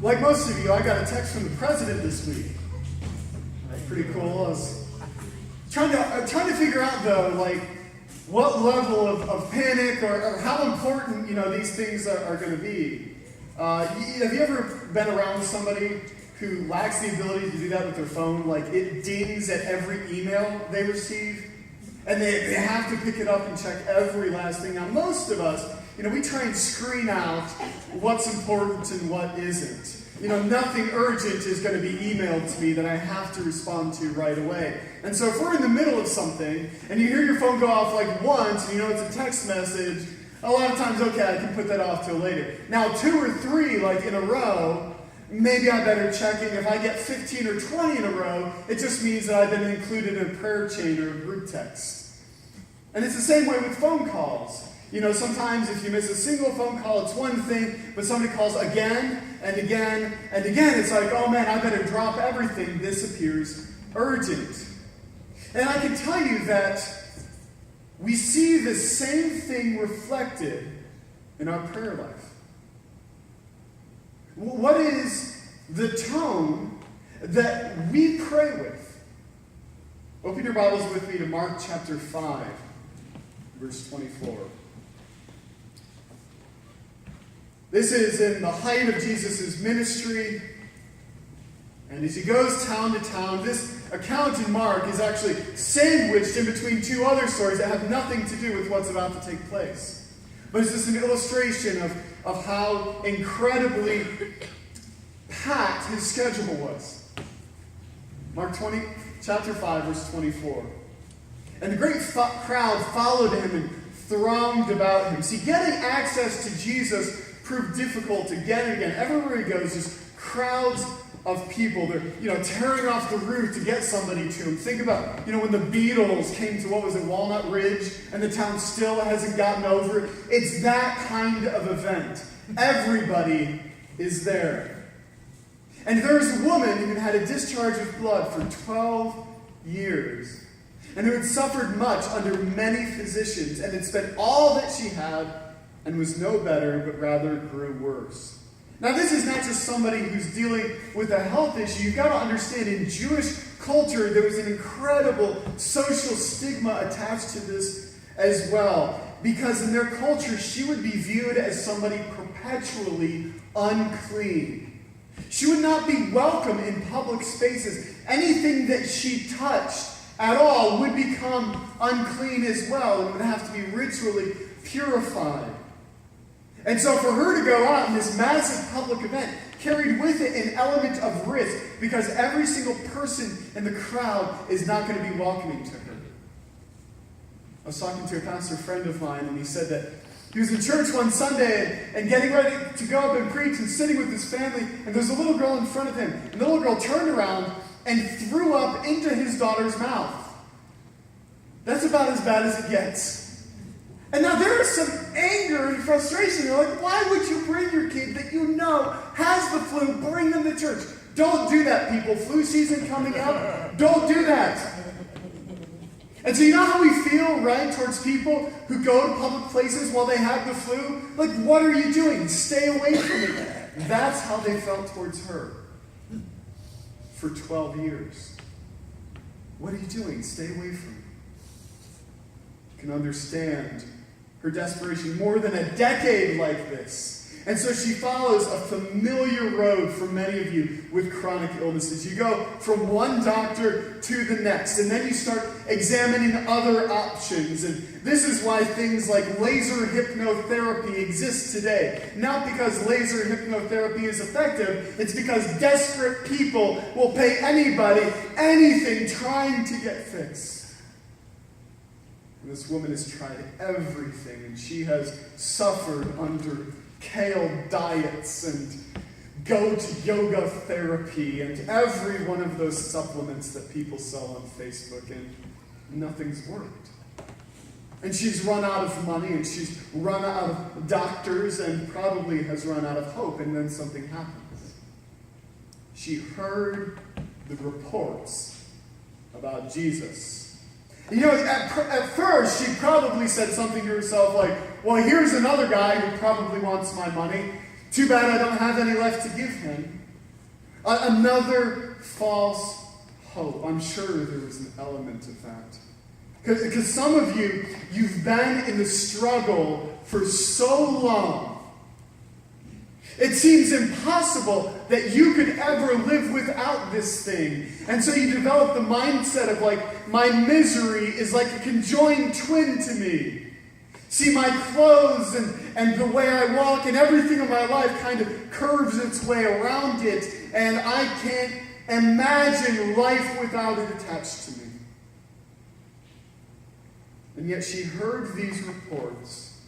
Like most of you, I got a text from the president this week. Pretty cool. I was trying to figure out, though, like, what level of panic or how important, these things are going to be. Have you ever been around somebody who lacks the ability to do that with their phone? Like, it dings at every email they receive, and they have to pick it up and check every last thing. Now, most of us, we try and screen out what's important and what isn't. Nothing urgent is going to be emailed to me that I have to respond to right away. And so if we're in the middle of something, and you hear your phone go off like once, and it's a text message, a lot of times, okay, I can put that off till later. Now, 2 or 3, like in a row, maybe I better check it. If I get 15 or 20 in a row, it just means that I've been included in a prayer chain or a group text. And it's the same way with phone calls. Sometimes if you miss a single phone call, it's one thing, but somebody calls again and again and again. It's like, oh man, I better drop everything. This appears urgent. And I can tell you that we see the same thing reflected in our prayer life. What is the tone that we pray with? Open your Bibles with me to Mark chapter 5, verse 24. This is in the height of Jesus' ministry. And as he goes town to town, this account in Mark is actually sandwiched in between 2 other stories that have nothing to do with what's about to take place. But it's just an illustration of how incredibly packed his schedule was. Mark chapter 5, verse 24. And the great crowd followed him and thronged about him. See, getting access to Jesus proved difficult again and again. Everywhere he goes, just crowds of people. They're, tearing off the roof to get somebody to him. Think about, when the Beatles came to, Walnut Ridge, and the town still hasn't gotten over it. It's that kind of event. Everybody is there. And there's a woman who had a discharge of blood for 12 years, and who had suffered much under many physicians, and had spent all that she had, and was no better, but rather grew worse. Now, this is not just somebody who's dealing with a health issue. You've got to understand, in Jewish culture, there was an incredible social stigma attached to this as well. Because in their culture, she would be viewed as somebody perpetually unclean. She would not be welcome in public spaces. Anything that she touched at all would become unclean as well, and would have to be ritually purified. And so for her to go out in this massive public event carried with it an element of risk, because every single person in the crowd is not going to be welcoming to her. I was talking to a pastor friend of mine, and he said that he was in church one Sunday and getting ready to go up and preach and sitting with his family, and there's a little girl in front of him. And the little girl turned around and threw up into his daughter's mouth. That's about as bad as it gets. And now there is some anger and frustration. You're like, why would you bring your kid that has the flu, bring them to church? Don't do that, people. Flu season coming up. Don't do that. And so you know how we feel, right, towards people who go to public places while they have the flu? Like, what are you doing? Stay away from me. That's how they felt towards her for 12 years. What are you doing? Stay away from me. You can understand her desperation. More than a decade like this. And so she follows a familiar road for many of you with chronic illnesses. You go from one doctor to the next, and then you start examining other options. And this is why things like laser hypnotherapy exist today. Not because laser hypnotherapy is effective, it's because desperate people will pay anybody anything trying to get fixed. And this woman has tried everything, and she has suffered under kale diets and goat yoga therapy and every one of those supplements that people sell on Facebook, and nothing's worked. And she's run out of money, and she's run out of doctors, and probably has run out of hope, and then something happens. She heard the reports about Jesus. At first, she probably said something to herself like, well, here's another guy who probably wants my money. Too bad I don't have any left to give him. Another false hope. I'm sure there was an element of that. Because some of you, you've been in the struggle for so long. It seems impossible that you could ever live without this thing. And so you develop the mindset of like, my misery is like a conjoined twin to me. See, my clothes and the way I walk and everything in my life kind of curves its way around it. And I can't imagine life without it attached to me. And yet she heard these reports,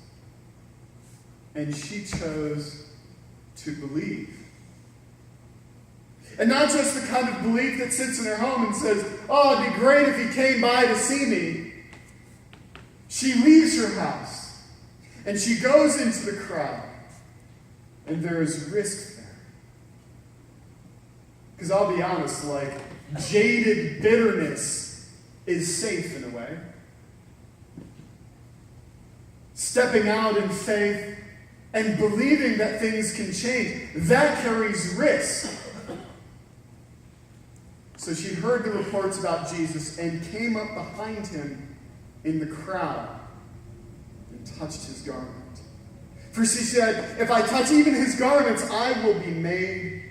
and she chose to believe. And not just the kind of belief that sits in her home and says, oh, it'd be great if he came by to see me. She leaves her house, and she goes into the crowd, and there is risk there. Because I'll be honest, like, jaded bitterness is safe in a way. Stepping out in faith and believing that things can change, that carries risk. So she heard the reports about Jesus and came up behind him in the crowd and touched his garment. For she said, if I touch even his garments, I will be made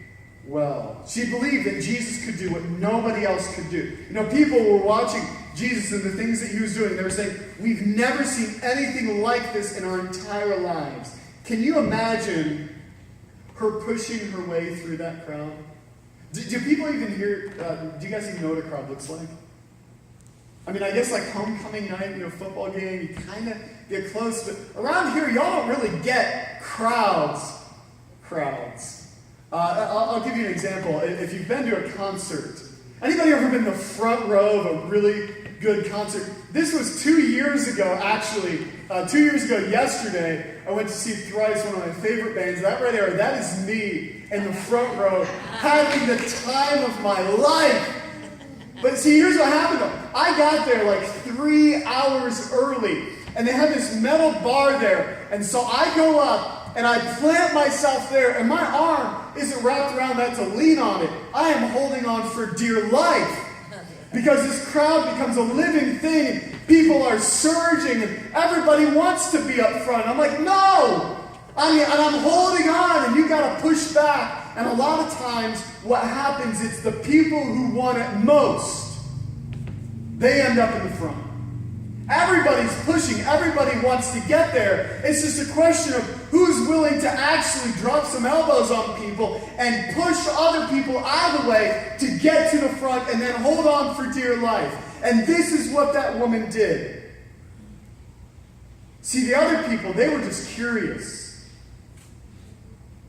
well. She believed that Jesus could do what nobody else could do. You know, people were watching Jesus and the things that he was doing. They were saying, we've never seen anything like this in our entire lives. Can you imagine her pushing her way through that crowd? Do people even hear, do you guys even know what a crowd looks like? I mean, I guess like homecoming night, football game, you kind of get close, but around here, y'all don't really get crowds. I'll give you an example. If you've been to a concert, anybody ever been in the front row of a really good concert? This was 2 years ago, actually. 2 years ago yesterday, I went to see Thrice, one of my favorite bands. That right there, that is me in the front row, having the time of my life. But see, here's what happened though. I got there like 3 hours early, and they had this metal bar there. And so I go up, and I plant myself there, and my arm isn't wrapped around that to lean on it. I am holding on for dear life. Because this crowd becomes a living thing. People are surging, and everybody wants to be up front. I'm like, no! And I'm holding on, and you got to push back. And a lot of times, what happens, it's the people who want it most. They end up in the front. Everybody's pushing. Everybody wants to get there. It's just a question of who's willing to actually drop some elbows on people and push other people out of the way to get to the front and then hold on for dear life. And this is what that woman did. See, the other people, they were just curious.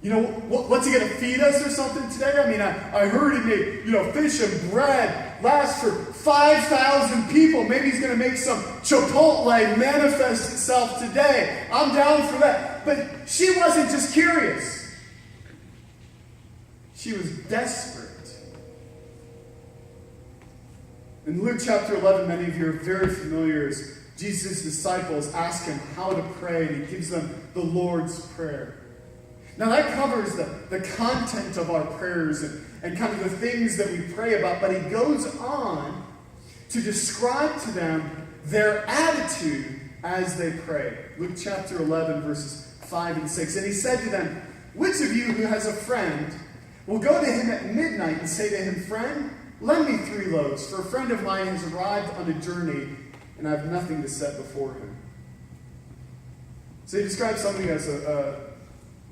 What's he going to feed us or something today? I mean, I heard he made, fish and bread last for 5,000 people. Maybe he's going to make some Chipotle manifest itself today. I'm down for that. But she wasn't just curious. She was desperate. In Luke chapter 11, many of you are very familiar as Jesus' disciples ask him how to pray, and he gives them the Lord's Prayer. Now that covers the content of our prayers and kind of the things that we pray about, but he goes on to describe to them their attitude as they pray. Luke chapter 11, verses 5 and 6. And he said to them, which of you who has a friend will go to him at midnight and say to him, friend, lend me 3 loaves, for a friend of mine has arrived on a journey, and I have nothing to set before him. So he describes something as a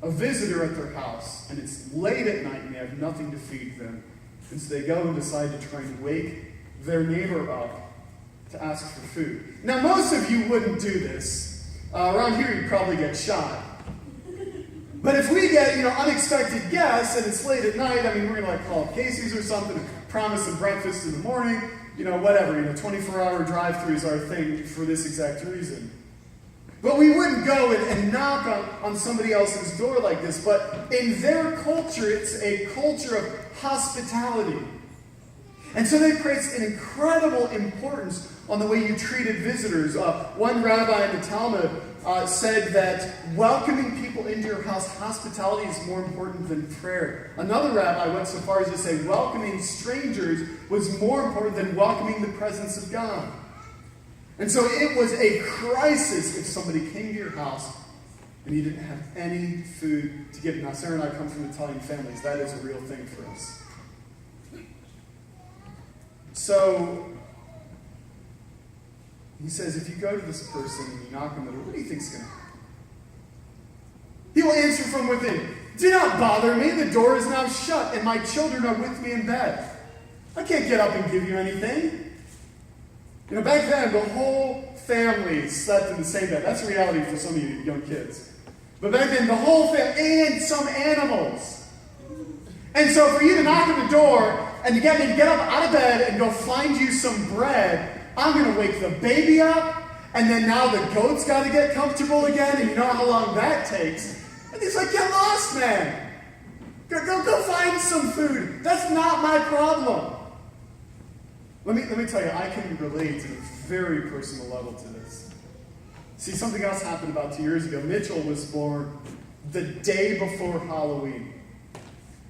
visitor at their house, and it's late at night, and they have nothing to feed them. And so they go and decide to try and wake their neighbor up to ask for food. Now, most of you wouldn't do this. Around here, you'd probably get shot. But if we get, unexpected guests, and it's late at night, we're going to call up Casey's or something, promise them breakfast in the morning, whatever, 24-hour drive-through is our thing for this exact reason. But we wouldn't go and knock on somebody else's door like this. But in their culture, it's a culture of hospitality. And so they place an incredible importance on the way you treated visitors. One rabbi in the Talmud said that welcoming people into your house, hospitality is more important than prayer. Another rabbi went so far as to say welcoming strangers was more important than welcoming the presence of God. And so it was a crisis if somebody came to your house and you didn't have any food to give. Now, Sarah and I come from Italian families. That is a real thing for us. So he says, if you go to this person and you knock on the door, what do you think is going to happen? He will answer from within, do not bother me. The door is now shut and my children are with me in bed. I can't get up and give you anything. You know, back then, the whole family slept in the same bed. That's a reality for some of you young kids. But back then, the whole family, and some animals. And so for you to knock on the door and to get me to get up out of bed and go find you some bread, I'm going to wake the baby up, and then now the goat's got to get comfortable again, and you know how long that takes. And he's like, get lost, man. Go find some food. That's not my problem. Let me tell you, I can relate to a very personal level to this. See, something else happened about 2 years ago. Mitchell was born the day before Halloween.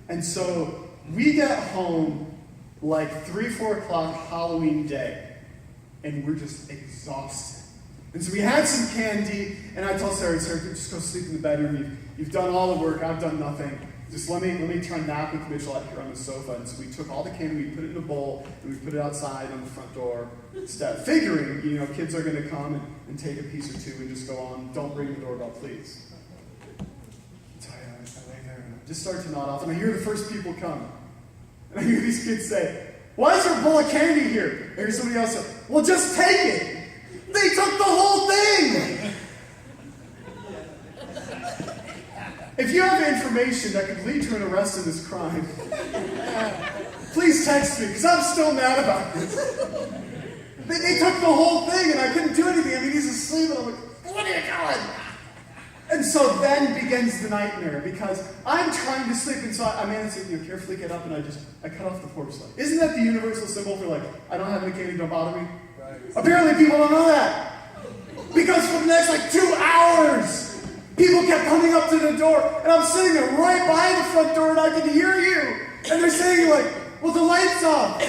And so we get home like 3, 4 o'clock Halloween day. And we're just exhausted. And so we had some candy, and I told Sarah, just go sleep in the bedroom. You've done all the work, I've done nothing. Just let me try and nap with Mitchell out here on the sofa. And so we took all the candy, we put it in a bowl, and we put it outside on the front door, figuring, kids are going to come and take a piece or two and just go on. Don't ring the doorbell, please. I lay there and I just start to nod off, and I hear the first people come. And I hear these kids say, why is there a bowl of candy here? I hear somebody else say, well, just take it. They took the whole thing. If you have information that could lead to an arrest in this crime, please text me, because I'm still mad about this. They took the whole thing, and I couldn't do anything. I mean, he's asleep, and I'm like, what are you doing? And so then begins the nightmare, because I'm trying to sleep, and so I manage to carefully get up, and I cut off the porch light. Isn't that the universal symbol for, I don't have any candy, don't bother me? Right. Apparently people don't know that. Because for the next, 2 hours, people kept coming up to the door, and I'm sitting there right behind the front door, and I can hear you. And they're saying, well, the light's off.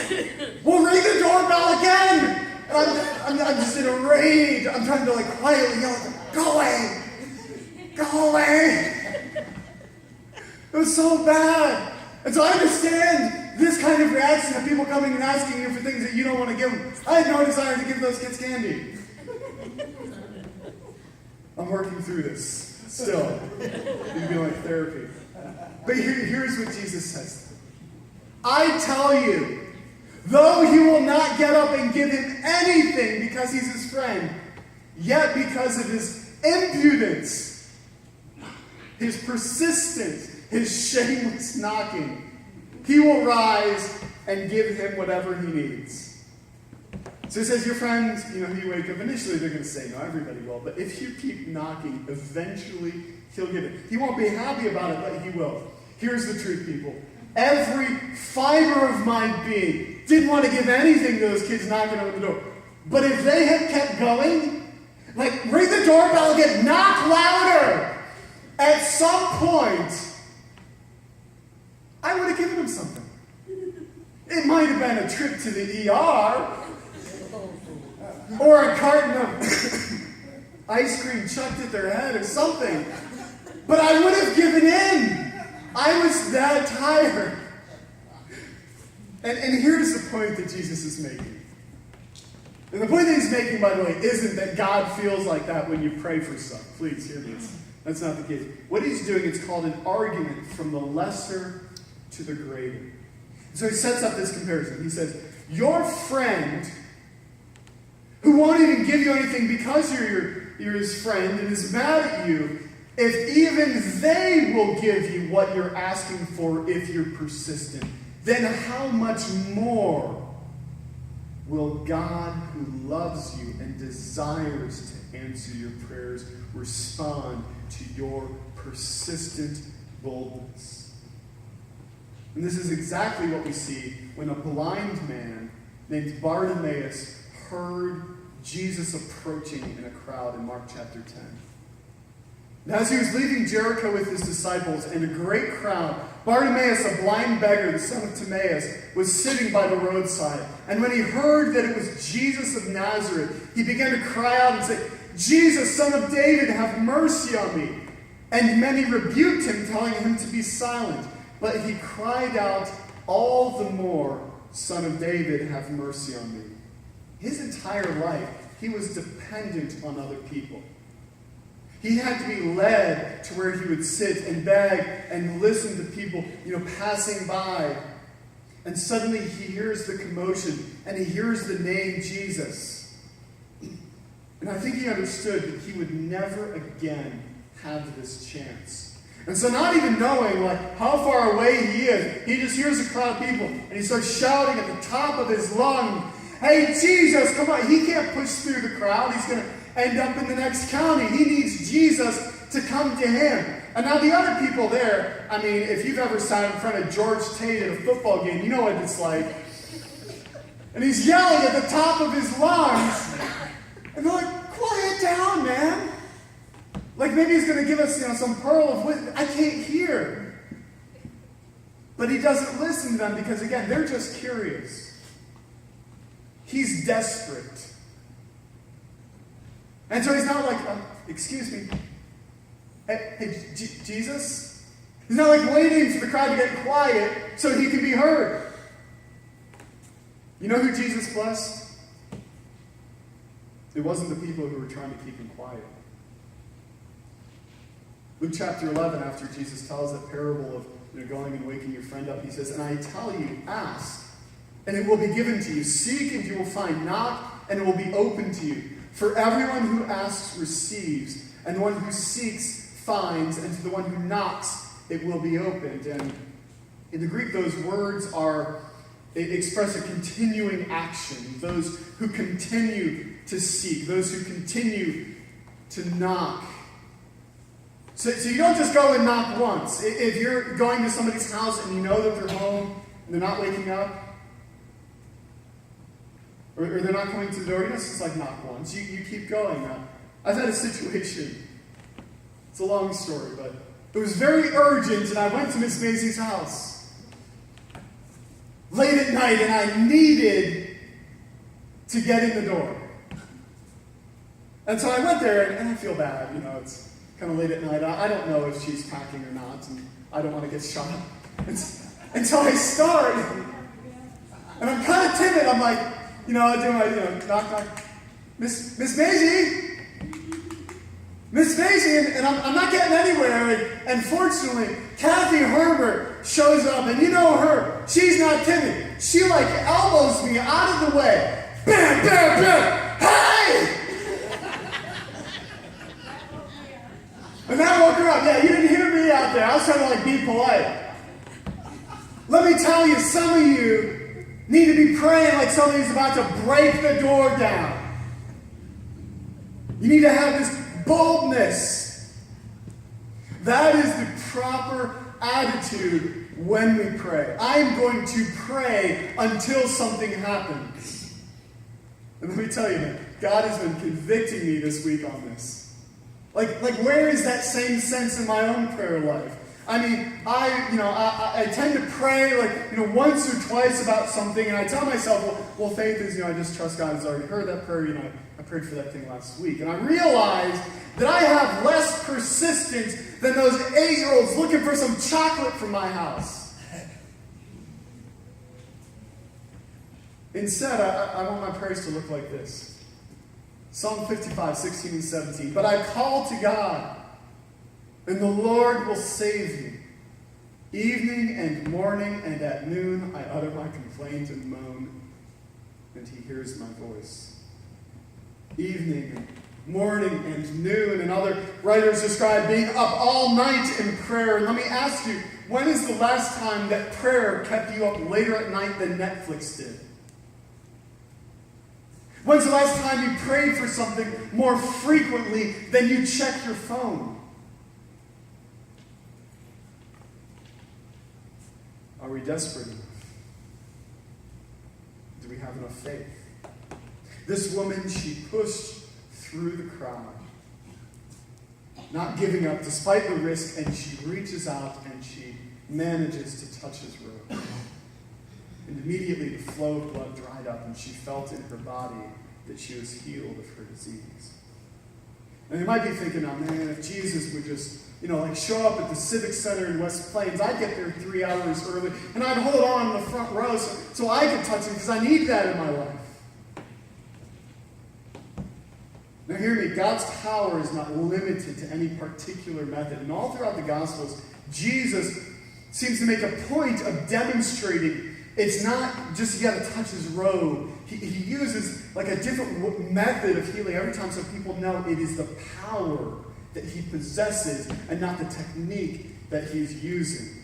We'll ring the doorbell again. And I'm just in a rage. I'm trying to, quietly yell, go away. Go away. It was so bad. And so I understand this kind of reaction of people coming and asking you for things that you don't want to give them. I had no desire to give those kids candy. I'm working through this. Still, it'd be like therapy. But here's what Jesus says. I tell you, though he will not get up and give him anything because he's his friend, yet because of his impudence, his persistence, his shameless knocking, he will rise and give him whatever he needs. So he says, your friends, who you wake up, initially they're going to say no, everybody will. But if you keep knocking, eventually he'll give it. He won't be happy about it, but he will. Here's the truth, people. Every fiber of my being didn't want to give anything to those kids knocking on the door. But if they had kept going, ring the doorbell again, knock louder. At some point, I would have given them something. It might have been a trip to the ER, or a carton of ice cream chucked at their head or something. But I would have given in. I was that tired. And here's the point that Jesus is making. And the point that he's making, by the way, isn't that God feels like that when you pray for stuff. Please hear this. That's not the case. What he's doing is called an argument from the lesser to the greater. So he sets up this comparison. He says, your friend, who won't even give you anything because you're his friend and is mad at you, if even they will give you what you're asking for if you're persistent, then how much more will God, who loves you and desires to answer your prayers, respond to your persistent boldness? And this is exactly what we see when a blind man named Bartimaeus heard Jesus approaching in a crowd in Mark chapter 10. And as he was leaving Jericho with his disciples and a great crowd, Bartimaeus, a blind beggar, the son of Timaeus, was sitting by the roadside. And when he heard that it was Jesus of Nazareth, he began to cry out and say, "Jesus, son of David, have mercy on me." And many rebuked him, telling him to be silent. But he cried out all the more, "Son of David, have mercy on me." His entire life, he was dependent on other people. He had to be led to where he would sit and beg and listen to people, passing by. And suddenly he hears the commotion and he hears the name Jesus. And I think he understood that he would never again have this chance. And so not even knowing how far away he is, he just hears a crowd of people and he starts shouting at the top of his lungs, "Hey, Jesus, come on." He can't push through the crowd. He's going to end up in the next county. He needs Jesus to come to him. And now the other people there, if you've ever sat in front of George Tate at a football game, you know what it's like. And he's yelling at the top of his lungs. And they're like, "Quiet down, man." Maybe he's going to give us, some pearl of wisdom. I can't hear. But he doesn't listen to them because, again, they're just curious. He's desperate. And so he's not like, "Excuse me. Hey, Jesus?" He's not waiting for the crowd to get quiet so he can be heard. You know who Jesus blessed? It wasn't the people who were trying to keep him quiet. Luke chapter 11, after Jesus tells that parable of going and waking your friend up, he says, "And I tell you, ask, and it will be given to you. Seek, and you will find. Knock, and it will be open to you. For everyone who asks receives, and the one who seeks finds, and to the one who knocks it will be opened." And in the Greek, those words express a continuing action. Those who continue to seek, those who continue to knock. So you don't just go and knock once. If you're going to somebody's house and you know that they're home and they're not waking up, or they're not coming to the door, you don't just knock once. You keep going. I've had a situation. It's a long story, but it was very urgent, and I went to Miss Maisie's house late at night, and I needed to get in the door. And so I went there, and I feel bad. It's kind of late at night. I don't know if she's packing or not, and I don't want to get shot. And so I start, and I'm kind of timid. I'm like, I do my, knock, knock. Miss Maisie? Miss Maisie, and I'm not getting anywhere. And fortunately, Kathy Herbert shows up, and you know her. She's not timid. She elbows me out of the way. Bam, bam, bam. Hey! And that woke her up. Yeah, you didn't hear me out there. I was trying to be polite. Let me tell you, some of you need to be praying like somebody's about to break the door down. You need to have this boldness. That is the proper attitude when we pray. I'm going to pray until something happens. And let me tell you, man, God has been convicting me this week on this. Where is that same sense in my own prayer life? I tend to pray once or twice about something, and I tell myself, well, faith is, I just trust God has already heard that prayer. I prayed for that thing last week. And I realized that I have less persistence than those 8-year-olds looking for some chocolate from my house. Instead, I want my prayers to look like this. Psalm 55, 16 and 17. "But I call to God, and the Lord will save me. Evening and morning and at noon I utter my complaint and moan, and he hears my voice." Evening and morning and noon, and other writers describe being up all night in prayer. And let me ask you, when is the last time that prayer kept you up later at night than Netflix did? When's the last time you prayed for something more frequently than you check your phone? Are we desperate enough? Do we have enough faith? This woman, she pushed through the crowd. not giving up despite the risk, and she reaches out and she manages to touch his robe. And immediately the flow of blood dried up, and she felt in her body that she was healed of her disease. And you might be thinking, oh man, if Jesus would just, show up at the Civic Center in West Plains, I'd get there 3 hours early, and I'd hold on in the front row so I could touch him, because I need that in my life. Now hear me, God's power is not limited to any particular method. And all throughout the Gospels, Jesus seems to make a point of demonstrating it's not just you got to touch his robe. He uses like a different method of healing every time so people know it is the power that he possesses and not the technique that he's using.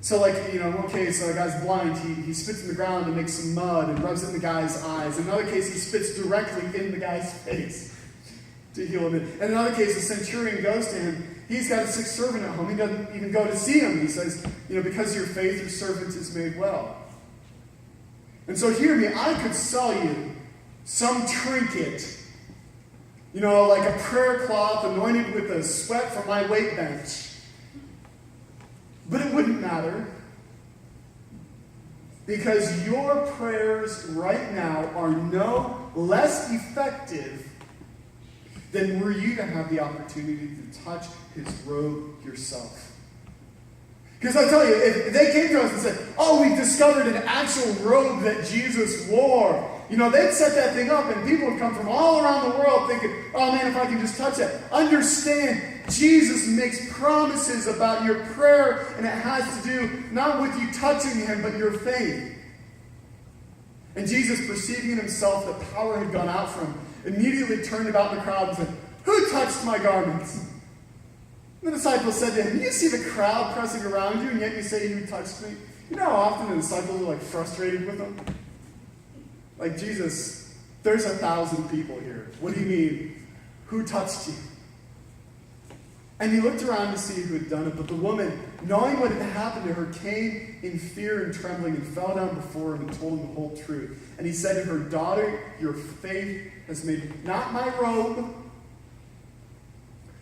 So so a guy's blind, he spits in the ground and makes some mud and rubs it in the guy's eyes. In another case, he spits directly in the guy's face to heal him. In another case, the centurion goes to him. He's got a sick servant at home. He doesn't even go to see him. He says, because of your faith, your servant is made well. And so hear me, I could sell you some trinket, like a prayer cloth anointed with the sweat from my weight bench. But it wouldn't matter, because your prayers right now are no less effective than were you to have the opportunity to touch his robe yourself. Because I tell you, if they came to us and said, oh, we've discovered an actual robe that Jesus wore, they'd set that thing up and people would come from all around the world thinking, oh man, if I can just touch it. Understand, Jesus makes promises about your prayer, and it has to do not with you touching him, but your faith. And Jesus, perceiving in himself that power had gone out from him, immediately turned about in the crowd and said, who touched my garments? And the disciples said to him, you see the crowd pressing around you, and yet you say you touched me? You know how often the disciples are frustrated with him? Like, Jesus, there's 1,000 people here. What do you mean? Who touched you? And he looked around to see who had done it, but the woman, knowing what had happened to her, came in fear and trembling and fell down before him and told him the whole truth. And he said to her, daughter, your faith has made, not my robe,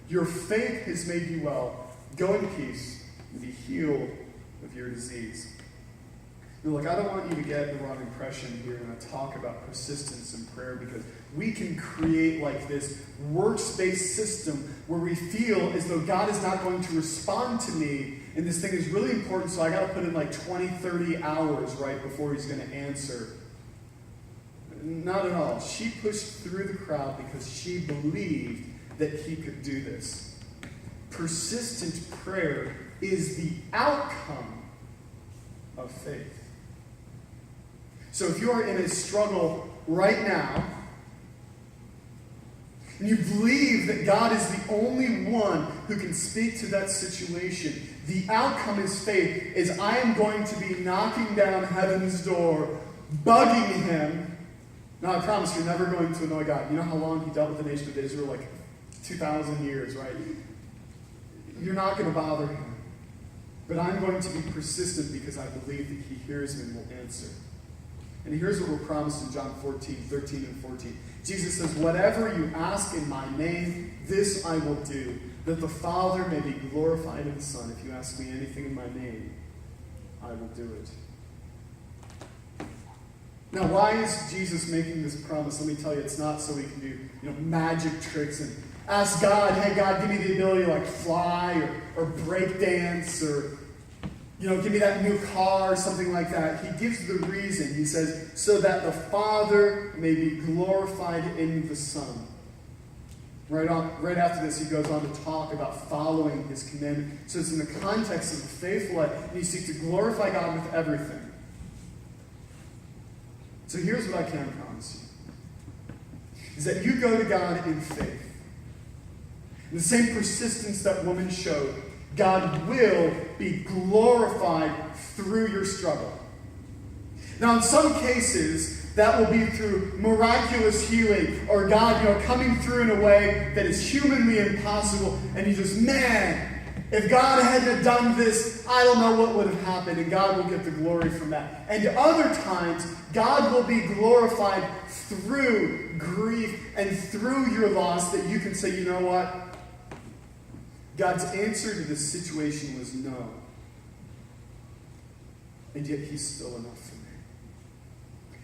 your faith has made you well. Go in peace and be healed of your disease. Now, look, I don't want you to get the wrong impression here when I talk about persistence in prayer, because we can create like this works-based system where we feel as though God is not going to respond to me, and this thing is really important, so I got to put in 20, 30 hours right before he's going to answer. Not at all. She pushed through the crowd because she believed that he could do this. Persistent prayer is the outcome of faith. So if you are in a struggle right now, and you believe that God is the only one who can speak to that situation, the outcome is faith, is I am going to be knocking down heaven's door, bugging him. Now I promise you're never going to annoy God. You know how long he dealt with the nation of Israel? 2,000 years, right? You're not going to bother him. But I'm going to be persistent because I believe that he hears me and will answer. And here's what we're promised in John 14, 13 and 14. Jesus says, whatever you ask in my name, this I will do, that the Father may be glorified in the Son. If you ask me anything in my name, I will do it. Now, why is Jesus making this promise? Let me tell you, it's not so we can do magic tricks and ask God, hey, God, give me the ability to fly or break dance or give me that new car or something like that. He gives the reason. He says, so that the Father may be glorified in the Son. Right after this, he goes on to talk about following his commandment. So it's in the context of the faithful life, and you seek to glorify God with everything. So here's what I can promise you. Is that you go to God in faith. In the same persistence that woman showed, God will be glorified through your struggle. Now, in some cases, that will be through miraculous healing, or God, coming through in a way that is humanly impossible, and you just, man, If God hadn't done this, I don't know what would have happened, and God will get the glory from that. And other times, God will be glorified through grief and through your loss, that you can say, you know what? God's answer to this situation was no. And yet He's still enough for me.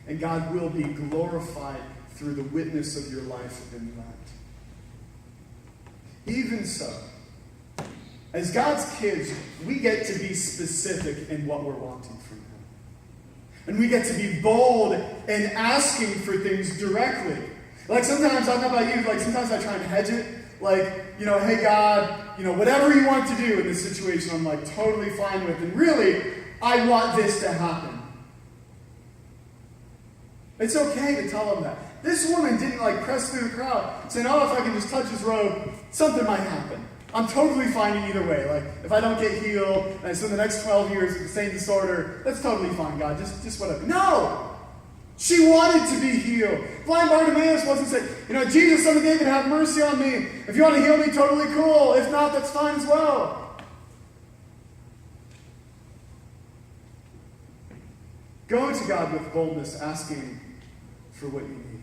And God will be glorified through the witness of your life in that. Even so, as God's kids, we get to be specific in what we're wanting from Him. And we get to be bold in asking for things directly. Like sometimes, I don't know about you, like sometimes I try and hedge it. Like, hey God, whatever you want to do in this situation, I'm like totally fine with. And really, I want this to happen. It's okay to tell Him that. This woman didn't press through the crowd saying, oh, if I can just touch His robe, something might happen. I'm totally fine either way. If I don't get healed, and I spend the next 12 years with the same disorder, that's totally fine, God. Just whatever. No! She wanted to be healed. Blind Bartimaeus wasn't saying, Jesus, Son of David, have mercy on me. If you want to heal me, totally cool. If not, that's fine as well. Go to God with boldness, asking for what you need.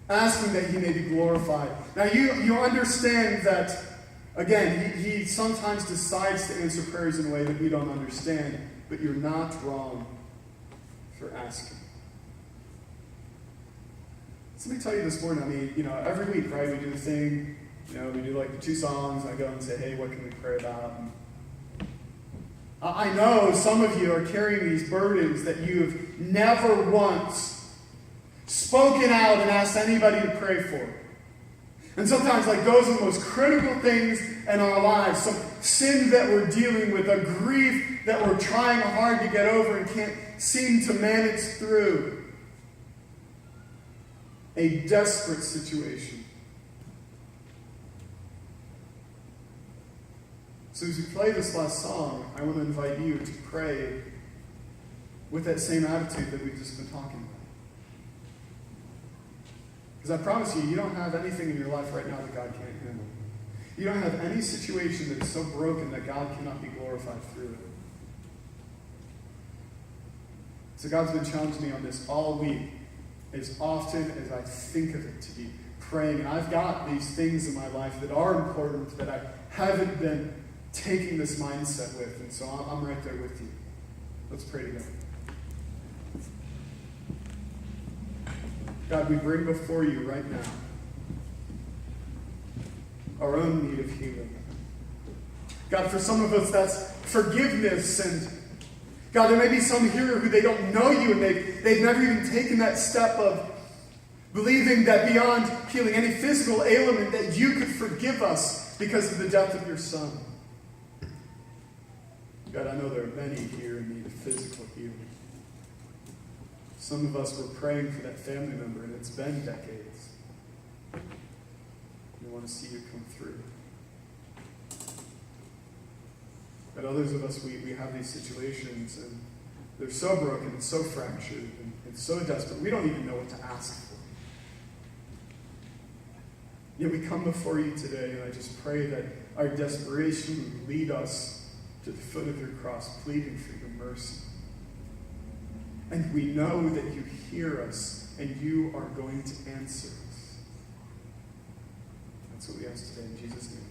Asking that He may be glorified. Now you understand that, again, he sometimes decides to answer prayers in a way that we don't understand, but you're not wrong for asking. So let me tell you this morning, every week, right, we do the thing, we do the 2 songs, and I go and say, hey, what can we pray about? And I know some of you are carrying these burdens that you've never once spoken out and asked anybody to pray for. And sometimes, those are the most critical things in our lives. Some sin that we're dealing with, a grief that we're trying hard to get over and can't seem to manage through. A desperate situation. So as we play this last song, I want to invite you to pray with that same attitude that we've just been talking about. Because I promise you, you don't have anything in your life right now that God can't handle. You don't have any situation that is so broken that God cannot be glorified through it. So God's been challenging me on this all week, as often as I think of it, to be praying. And I've got these things in my life that are important that I haven't been taking this mindset with. And so I'm right there with you. Let's pray together. God, we bring before you right now our own need of healing. God, for some of us, that's forgiveness. And God, there may be some here who they don't know you, and they've never even taken that step of believing that beyond healing any physical ailment, that you could forgive us because of the death of your Son. God, I know there are many here in need of physical healing. Some of us were praying for that family member, and it's been decades. We want to see you come through. But others of us, we have these situations, and they're so broken and so fractured and so desperate, we don't even know what to ask for. Yet we come before you today, and I just pray that our desperation would lead us to the foot of your cross, pleading for your mercy. And we know that you hear us, and you are going to answer us. That's what we ask today in Jesus' name.